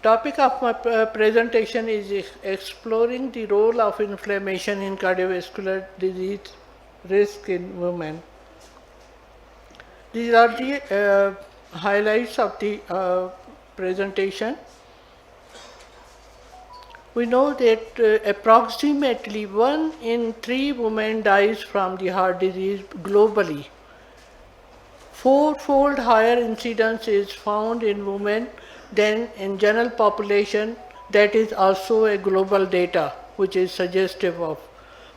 topic of my presentation is exploring the role of inflammation in cardiovascular disease risk in women. These are the highlights of the presentation. We know that approximately 1 in 3 women dies from the heart disease globally. 4-fold higher incidence is found in women than in general population. That is also a global data which is suggestive of.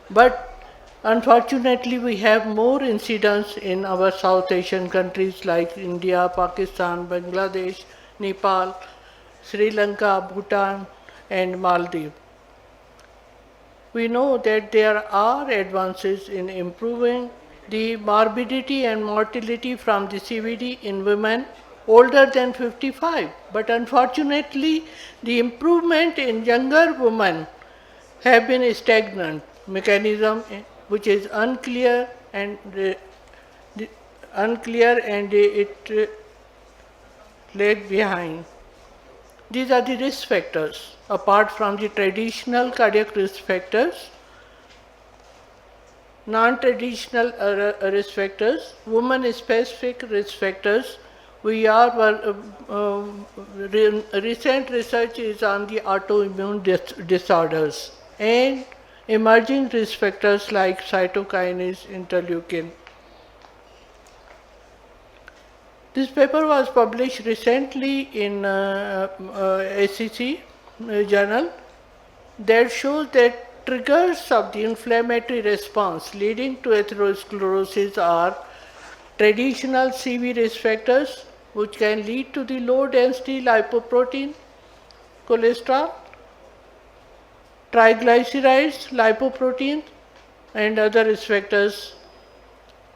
But unfortunately we have more incidence in our South Asian countries like India, Pakistan, Bangladesh, Nepal, Sri Lanka, Bhutan and Maldives. We know that there are advances in improving the morbidity and mortality from the CVD in women older than 55, but unfortunately the improvement in younger women have been stagnant, mechanism which is unclear and it lag behind. These are the risk factors. Apart from the traditional cardiac risk factors, non-traditional risk factors, woman-specific risk factors, recent research is on the autoimmune disorders and emerging risk factors like cytokinase, interleukin. This paper was published recently in ACC journal that shows that triggers of the inflammatory response leading to atherosclerosis are traditional CV risk factors which can lead to the low density lipoprotein, cholesterol, triglycerides, lipoproteins and other risk factors.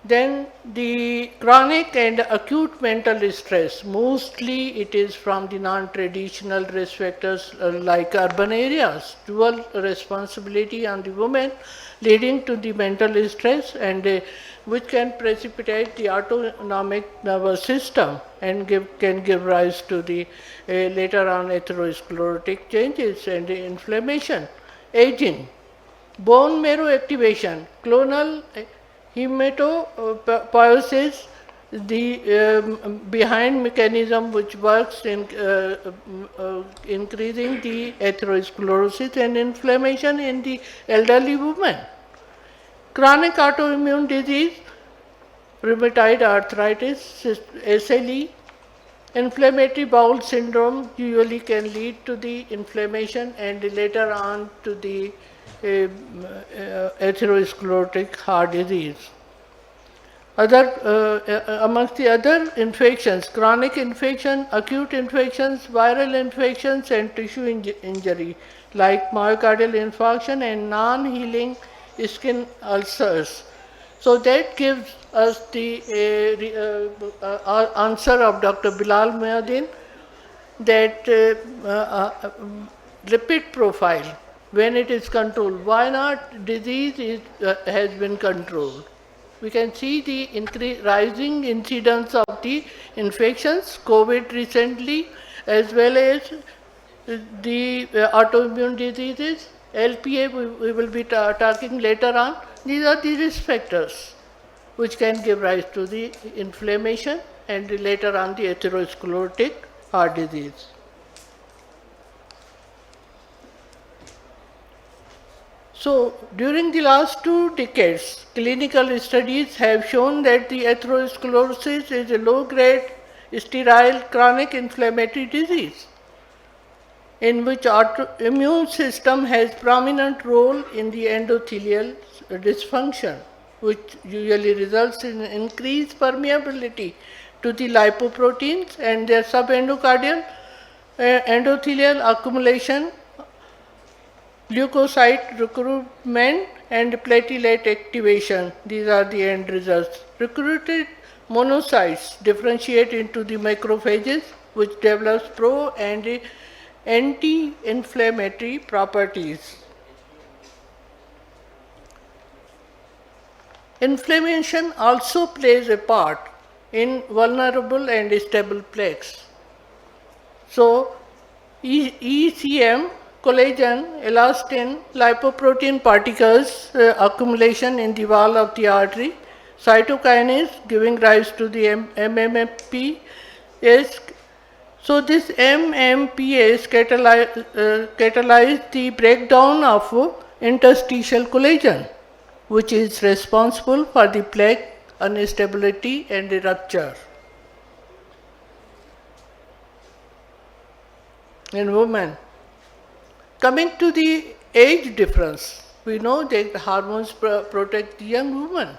Then the chronic and acute mental stress, mostly it is from the non-traditional risk factors like urban areas, dual responsibility on the women leading to the mental stress and which can precipitate the autonomic nervous system and can give rise to the later on atherosclerotic changes and inflammation, aging, bone marrow activation, clonal hematopoiesis, the behind mechanism which works in increasing the atherosclerosis and inflammation in the elderly women. Chronic autoimmune disease, rheumatoid arthritis, SLE, inflammatory bowel syndrome usually can lead to the inflammation and later on to the atherosclerotic heart disease. Amongst the other infections, chronic infection, acute infections, viral infections and tissue injury like myocardial infarction and non-healing skin ulcers. So that gives us the answer of Dr. Bilal Muaddin that lipid profile, when it is controlled, why not disease has been controlled? We can see the rising incidence of the infections, COVID recently, as well as the autoimmune diseases, LPA we will be talking later on. These are the risk factors which can give rise to the inflammation and later on the atherosclerotic heart disease. So, during the last 2 decades, clinical studies have shown that the atherosclerosis is a low-grade, sterile, chronic inflammatory disease in which autoimmune system has prominent role in the endothelial dysfunction, which usually results in increased permeability to the lipoproteins and their subendocardial endothelial accumulation, leukocyte recruitment and platelet activation. These are the end results. Recruited monocytes differentiate into the macrophages which develops pro and anti-inflammatory properties. Inflammation also plays a part in vulnerable and stable plaques. So, ECM, collagen, elastin, lipoprotein particles accumulation in the wall of the artery, cytokinase giving rise to the MMPs. So this MMPs catalyze the breakdown of interstitial collagen, which is responsible for the plaque instability and the rupture. In women, coming to the age difference, we know that hormones protect the young woman,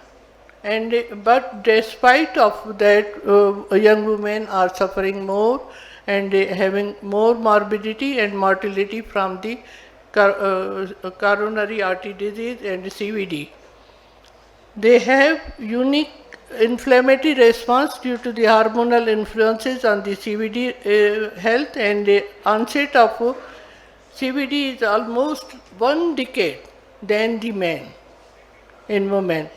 but despite of that, young women are suffering more and having more morbidity and mortality from the coronary artery disease and CVD. They have unique inflammatory response due to the hormonal influences on the CVD health, and the onset of CVD is almost 1 decade than the men in women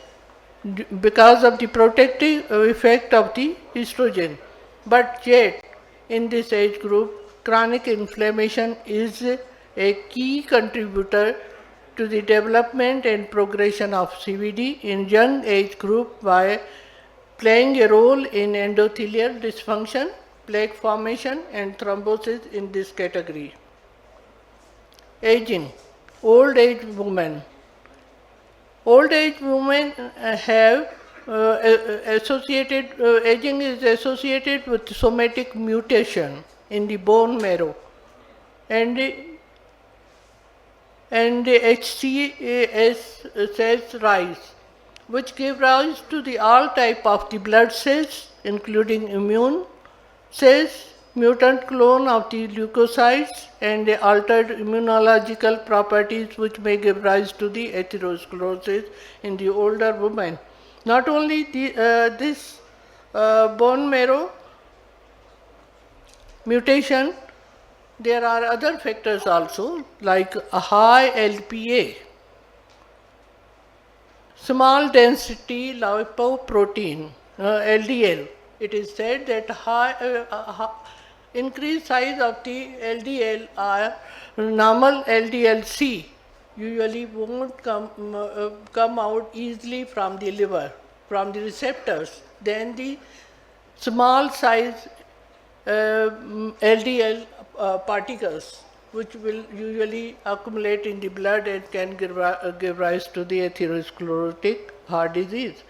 because of the protective effect of the estrogen. But yet, in this age group, chronic inflammation is a key contributor to the development and progression of CVD in young age group by playing a role in endothelial dysfunction, plaque formation and thrombosis in this category. Aging, old age women. Old age women have aging is associated with somatic mutation in the bone marrow, and HCS cells rise, which give rise to the all type of the blood cells, including immune cells, mutant clone of the leukocytes, and the altered immunological properties which may give rise to the atherosclerosis in the older woman. Not only this bone marrow mutation, there are other factors also, like a high LPA, small density lipoprotein, LDL. It is said that increased size of the LDL or normal LDL-C usually won't come out easily from the liver, from the receptors. Then the small size LDL particles, which will usually accumulate in the blood and can give rise to the atherosclerotic heart disease.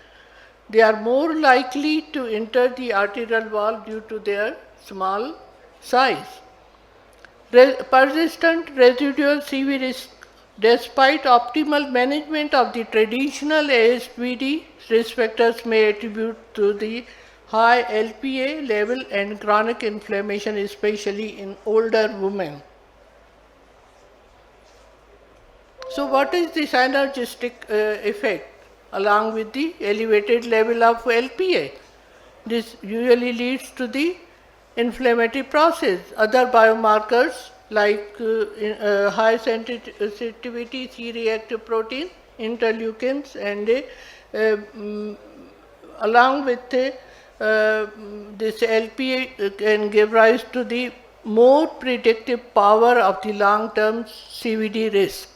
They are more likely to enter the arterial wall due to their small size. Persistent residual CV risk. Despite optimal management of the traditional ASVD, risk factors may attribute to the high LPA level and chronic inflammation, especially in older women. So what is the synergistic effect along with the elevated level of LPA? This usually leads to the inflammatory process. Other biomarkers like high sensitivity C-reactive protein, interleukins, and along with this LPA can give rise to the more predictive power of the long-term CVD risk.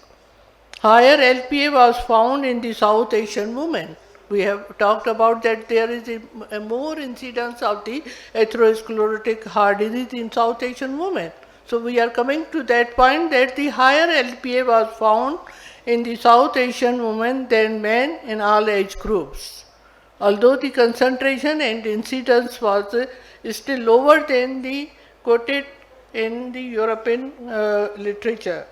Higher LPA was found in the South Asian women. We have talked about that there is a more incidence of the atherosclerotic heart disease in South Asian women. So we are coming to that point that the higher LPA was found in the South Asian women than men in all age groups. Although the concentration and incidence was still lower than the quoted in the European literature.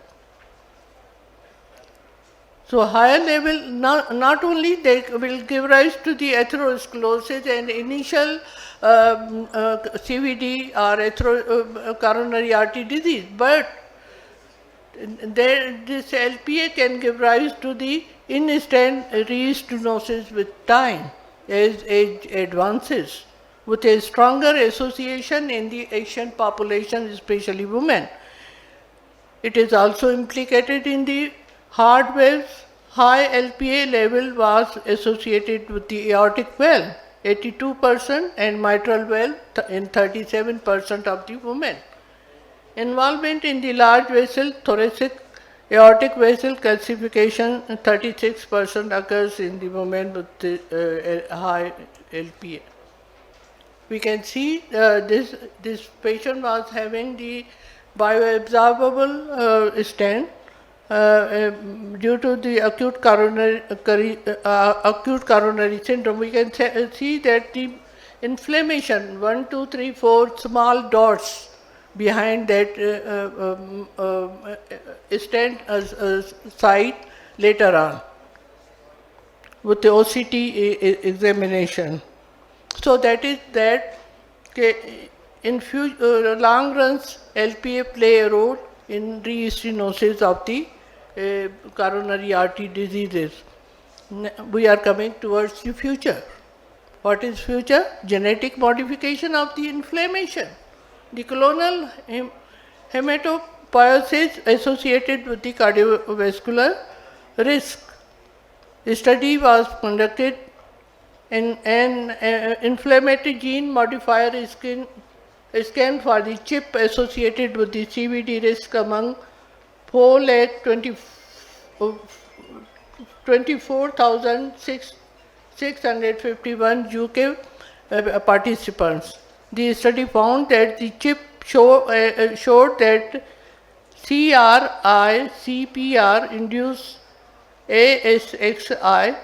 So higher level, not only they will give rise to the atherosclerosis and initial CVD or coronary artery disease, but this LPA can give rise to the instant restenosis with time as age advances, with a stronger association in the Asian population, especially women. It is also implicated in the heart valves. High LPA level was associated with the aortic valve, 82%, and mitral valve in 37% of the women. Involvement in the large vessel, thoracic, aortic vessel calcification, 36% occurs in the women with high LPA. We can see this patient was having the bioabsorbable stent due to the acute coronary syndrome. We can see that the inflammation, 1, 2, 3, 4 small dots behind that stent site later on with the OCT examination. So that is that in long runs LPA play a role in re-stenosis of the coronary artery diseases. We are coming towards the future. What is future? Genetic modification of the inflammation. The clonal hematopoiesis associated with the cardiovascular risk. A study was conducted in an inflammatory gene modifier scan for the chip associated with the CVD risk among 24,651 UK participants. The study found that the chip showed that CRI-CPR induced ASXI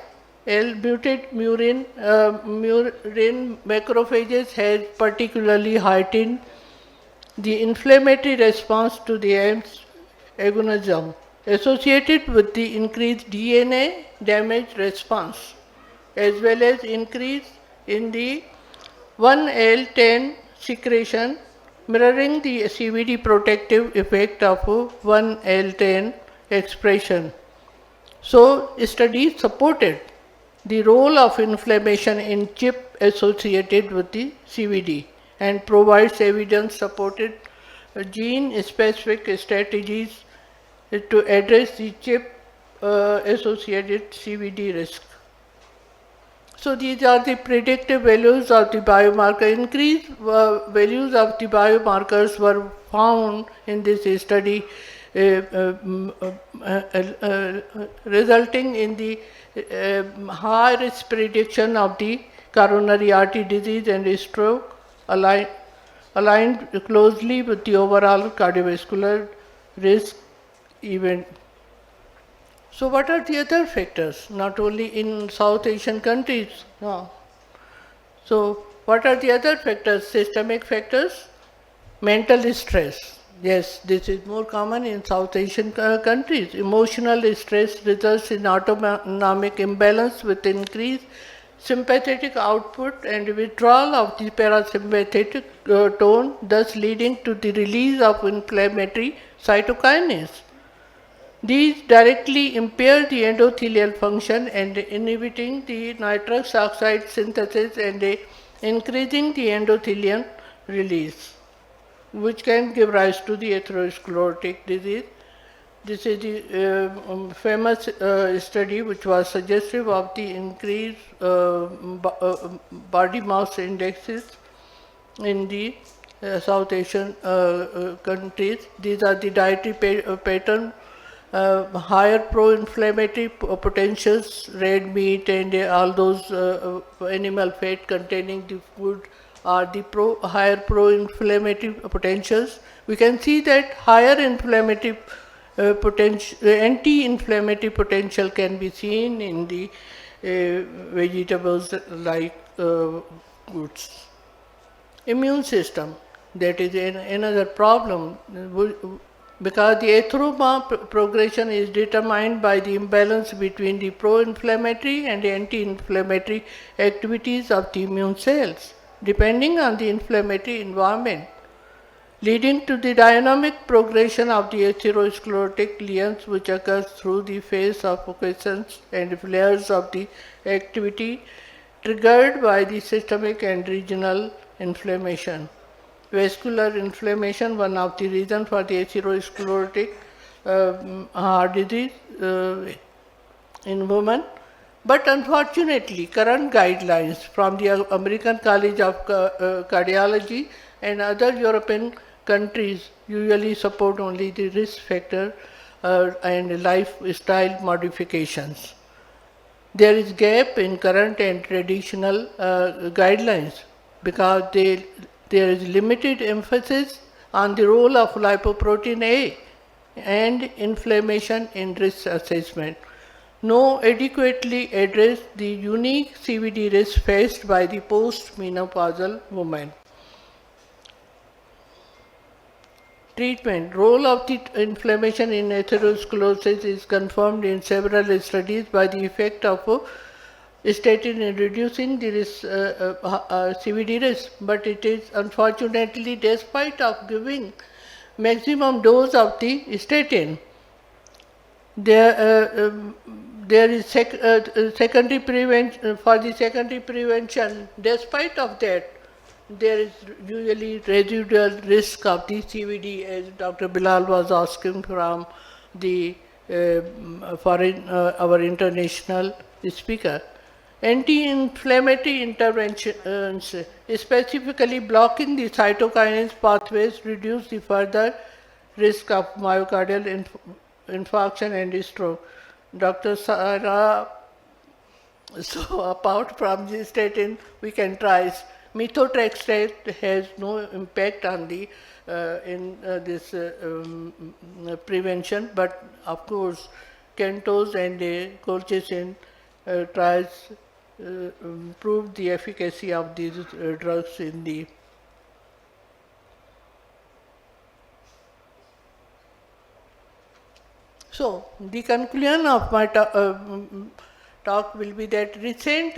mutant murine macrophages has particularly heightened the inflammatory response to the agonism associated with the increased DNA damage response, as well as increase in the 1L10 secretion, mirroring the CVD protective effect of 1L10 expression. So, studies supported the role of inflammation in chip associated with the CVD and provides evidence supported gene specific strategies to address the chip associated CVD risk. So these are the predictive values of the biomarker. Increased values of the biomarkers were found in this study, resulting in the high risk prediction of the coronary artery disease and stroke, aligned closely with the overall cardiovascular risk event. So what are the other factors? Not only in South Asian countries. No. So what are the other factors? Systemic factors, mental stress. Yes, this is more common in South Asian countries. Emotional stress results in autonomic imbalance with increased sympathetic output and withdrawal of the parasympathetic tone, thus leading to the release of inflammatory cytokines. These directly impair the endothelial function and inhibiting the nitrous oxide synthesis and increasing the endothelium release, which can give rise to the atherosclerotic disease. This is the famous study which was suggestive of the increased body mass indexes in the South Asian countries. These are the dietary pattern. Higher pro-inflammatory potentials, red meat and all those animal fat containing the food are the higher pro-inflammatory potentials. We can see that higher inflammatory anti-inflammatory potential can be seen in the vegetables like goods. Immune system, that is another problem, because the atheroma progression is determined by the imbalance between the pro-inflammatory and anti-inflammatory activities of the immune cells, depending on the inflammatory environment, leading to the dynamic progression of the atherosclerotic lesions, which occurs through the phase of occasions and flares of the activity triggered by the systemic and regional inflammation. Vascular inflammation, one of the reasons for the atherosclerotic heart disease in women. But unfortunately, current guidelines from the American College of Cardiology and other European countries usually support only the risk factor and lifestyle modifications. There is gap in current and traditional guidelines because there is limited emphasis on the role of lipoprotein A and inflammation in risk assessment. No adequately address the unique CVD risk faced by the post-menopausal woman. Treatment. Role of the inflammation in atherosclerosis is confirmed in several studies by the effect of statin in reducing the risk, CVD risk, but it is unfortunately, despite of giving maximum dose of the statin, there is secondary prevention for the secondary prevention. Despite of that, there is usually residual risk of the CVD, as Dr. Bilal was asking from the foreign our international speaker. Anti-inflammatory interventions, specifically blocking the cytokinase pathways, reduce the further risk of myocardial infarction and stroke. Dr. Sarah, so apart from the statin, we can try methotrexate has no impact on the this prevention, but of course, Kentos and colchicine tries prove the efficacy of these drugs in the So, the conclusion of my talk will be that recent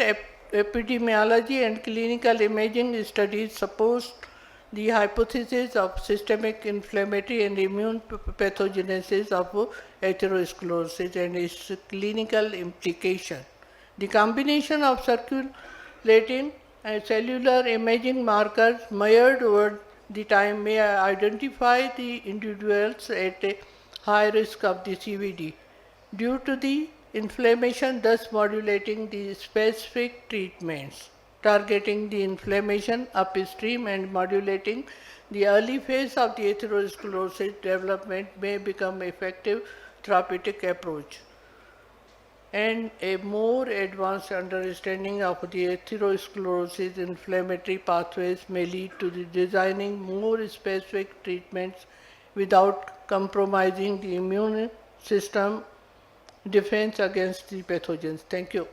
epidemiology and clinical imaging studies support the hypothesis of systemic inflammatory and immune pathogenesis of atherosclerosis and its clinical implication. The combination of circulating and cellular imaging markers measured over the time may identify the individuals at a high risk of the CVD due to the inflammation, thus modulating the specific treatments, targeting the inflammation upstream and modulating the early phase of the atherosclerosis development may become effective therapeutic approach. And a more advanced understanding of the atherosclerosis inflammatory pathways may lead to the designing more specific treatments without compromising the immune system defense against the pathogens. Thank you.